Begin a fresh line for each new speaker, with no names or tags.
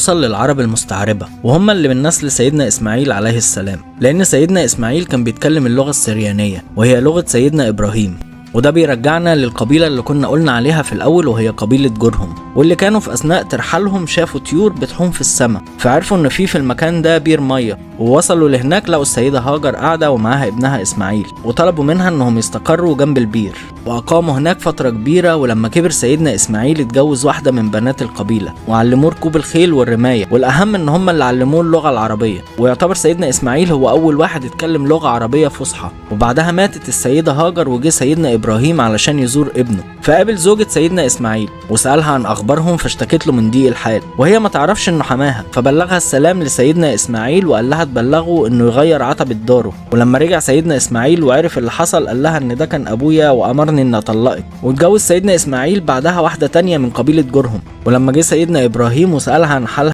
وصل للعرب المستعربة، وهم اللي من نسل سيدنا إسماعيل عليه السلام، لأن سيدنا إسماعيل كان بيتكلم اللغة السريانية وهي لغة سيدنا إبراهيم. وده بيرجعنا للقبيلة اللي كنا قلنا عليها في الأول، وهي قبيلة جرهم، واللي كانوا في أثناء ترحالهم شافوا طيور بتحوم في السماء، فعرفوا إن في المكان ده بير مية، ووصلوا لهناك لقوا السيدة هاجر قاعدة ومعاها ابنها إسماعيل، وطلبوا منها إنهم يستقروا جنب البير، وأقاموا هناك فترة كبيرة. ولما كبر سيدنا إسماعيل اتجوز واحدة من بنات القبيلة، وعلموه ركوب الخيل والرماية، والأهم إن هم اللي علموه اللغة العربية، ويعتبر سيدنا إسماعيل هو أول واحد يتكلم لغة عربية فصحى. وبعدها ماتت السيدة هاجر، وجه سيدنا إبراهيم علشان يزور ابنه، فقابل زوجة سيدنا إسماعيل وسألها عن أخبارهم، فاشتكت له من ضيق الحال، وهي ما تعرفش إنه حماها، فبلغها السلام لسيدنا إسماعيل وقال لها تبلغه إنه يغير عتبة داره. ولما رجع سيدنا إسماعيل وعرف اللي حصل قال لها إن ده كان أبويا وأمرني إن أطلقك. واتجوز سيدنا إسماعيل بعدها واحدة تانية من قبيلة جرهم. ولما جه سيدنا إبراهيم وسألها عن حالها